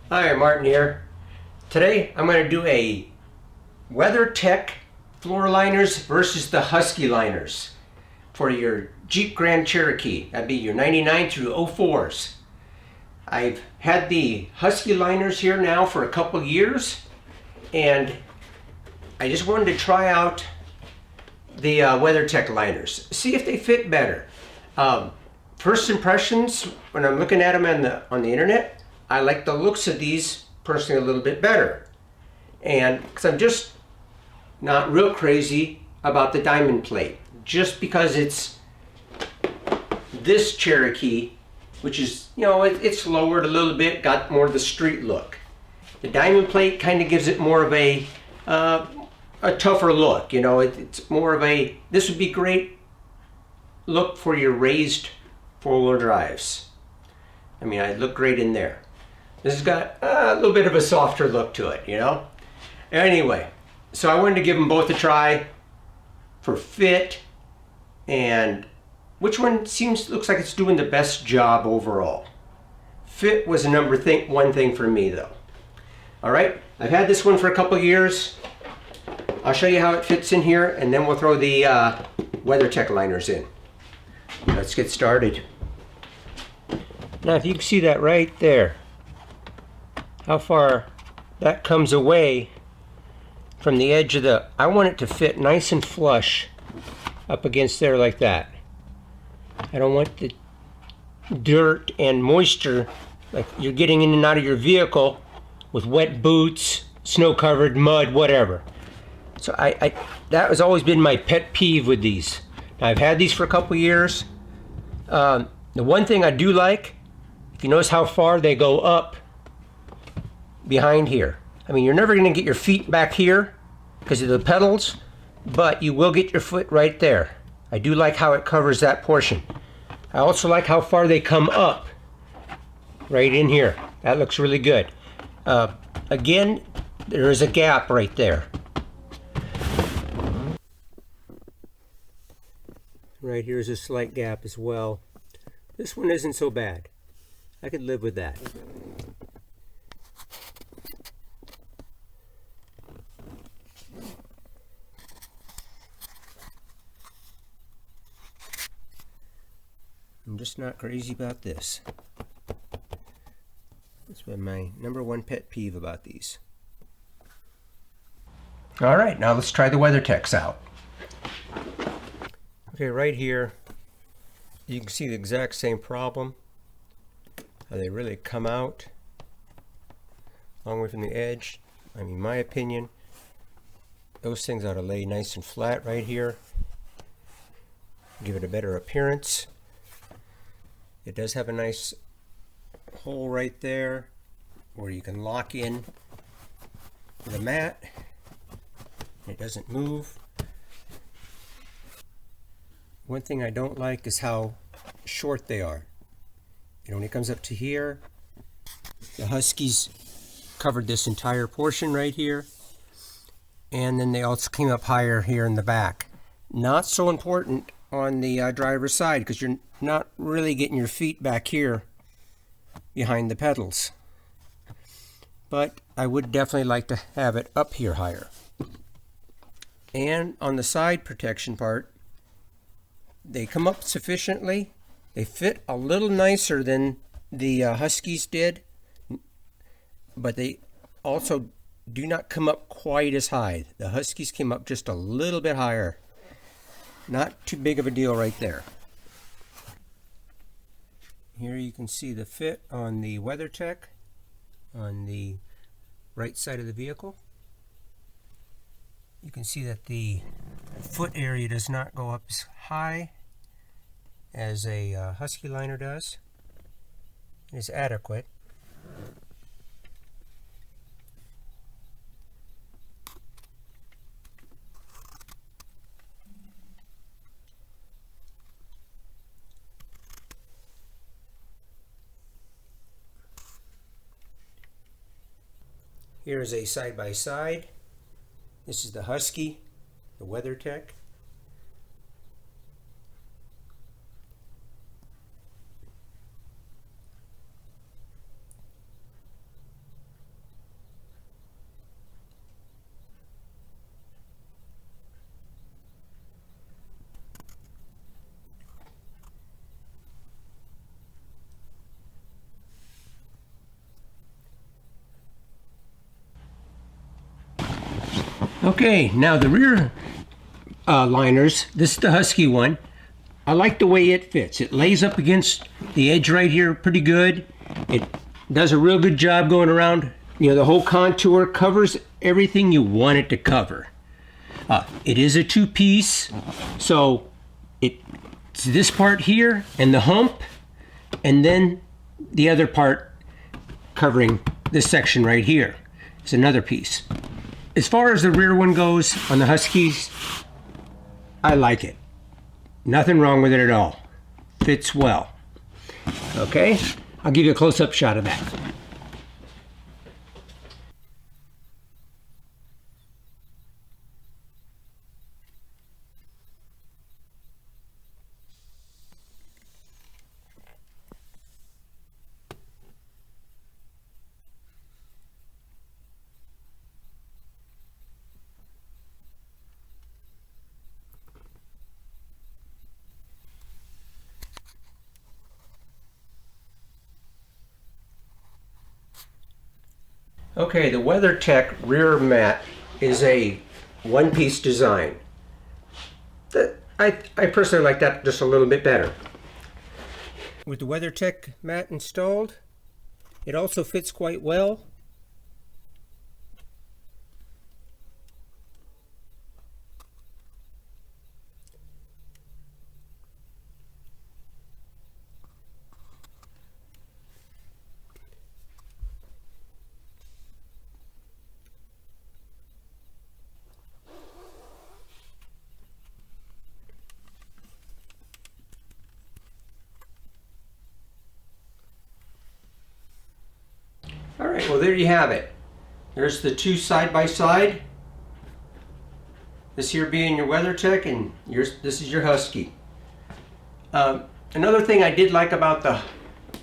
Hi, Martin here. Today I'm going to do a WeatherTech floor liners versus the Husky liners for your Jeep Grand Cherokee. That'd be your 99 through 04s. I've had the Husky liners here now for a couple years, and I just wanted to try out the WeatherTech liners, see if they fit better. First impressions when I'm looking at them on the internet, I like the looks of these personally a little bit better, and because I'm just not real crazy about the diamond plate, just because it's this Cherokee, which is, it's lowered a little bit, got more of the street look. The diamond plate kind of gives it more of a tougher look. It's more of a, this would be great look for your raised four-wheel drives. I mean, I'd look great in there. This has got a little bit of a softer look to it, Anyway, so I wanted to give them both a try for fit and which one looks like it's doing the best job overall. Fit was one thing for me though. All right, I've had this one for a couple years. I'll show you how it fits in here, and then we'll throw the WeatherTech liners in. Let's get started. Now, if you can see that right there, how far that comes away from the edge of I want it to fit nice and flush up against there like that. I don't want the dirt and moisture like you're getting in and out of your vehicle with wet boots, snow-covered mud, whatever. So that has always been my pet peeve with these. Now, I've had these for a couple years. The one thing I do like, if you notice how far they go up behind here. I mean, you're never going to get your feet back here because of the pedals, but you will get your foot right there. I do like how it covers that portion. I also like how far they come up right in here. That looks really good. Again, there is a gap right there. Right here is a slight gap as well. This one isn't so bad. I could live with that. I'm just not crazy about this. That's been my number one pet peeve about these. All right, now let's try the WeatherTech Sout. Okay, right here, you can see the exact same problem. How they really come out a long way from the edge. I mean, my opinion, those things ought to lay nice and flat right here. Give it a better appearance. It does have a nice hole right there where you can lock in the mat. It doesn't move. One thing I don't like is how short they are. It only comes up to here. The Huskies covered this entire portion right here, and then they also came up higher here in the back. Not so important on the driver's side because you're not really getting your feet back here behind the pedals. But I would definitely like to have it up here higher. And on the side protection part, they come up sufficiently. They fit a little nicer than the Huskies did, but they also do not come up quite as high. The Huskies came up just a little bit higher. Not too big of a deal right there. Here you can see the fit on the WeatherTech on the right side of the vehicle. You can see that the foot area does not go up as high as a Husky liner does. It is adequate. Here is a side-by-side. This is the Husky, the WeatherTech. Okay, now the rear liners, this is the Husky one. I like the way it fits. It lays up against the edge right here pretty good. It does a real good job going around. You know, the whole contour covers everything you want it to cover. It is a two-piece, so it's this part here and the hump, and then the other part covering this section right here. It's another piece. As far as the rear one goes on the Huskies, I like it. Nothing wrong with it at all. Fits well. Okay, I'll give you a close-up shot of that. Okay, the WeatherTech rear mat is a one-piece design. I personally like that just a little bit better. With the WeatherTech mat installed, it also fits quite well. All right, well there you have it. There's the two side by side. This here being your WeatherTech, and this is your Husky. Another thing I did like about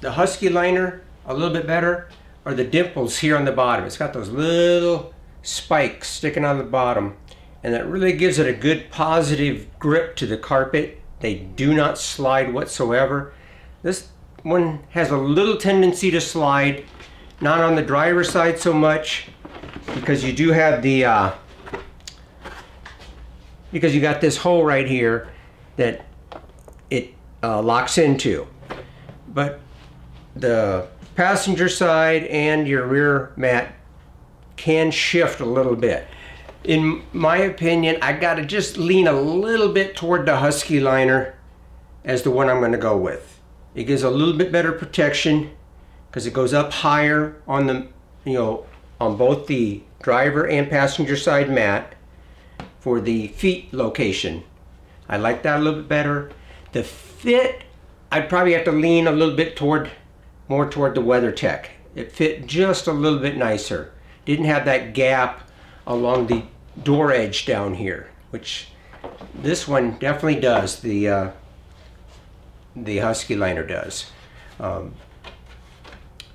the Husky liner a little bit better are the dimples here on the bottom. It's got those little spikes sticking on the bottom, and that really gives it a good positive grip to the carpet. They do not slide whatsoever. This one has a little tendency to slide. Not on the driver's side so much, because you do have the because you got this hole right here that it locks into. But the passenger side and your rear mat can shift a little bit. In my opinion, I gotta just lean a little bit toward the Husky liner as the one I'm going to go with. It gives a little bit better protection, because it goes up higher on the, on both the driver and passenger side mat for the feet location. I like that a little bit better. The fit, I'd probably have to lean a little bit more toward the WeatherTech. It fit just a little bit nicer. Didn't have that gap along the door edge down here, which this one definitely does. The Husky liner does.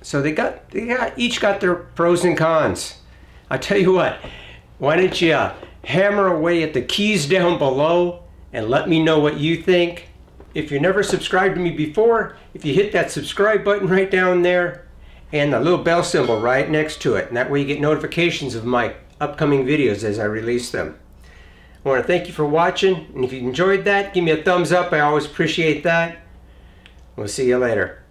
So they each got their pros and cons. I tell you what, why don't you hammer away at the keys down below and let me know what you think. If you never subscribed to me before, if you hit that subscribe button right down there and the little bell symbol right next to it, and that way you get notifications of my upcoming videos as I release them. I want to thank you for watching, and if you enjoyed that, give me a thumbs up. I always appreciate that. We'll see you later.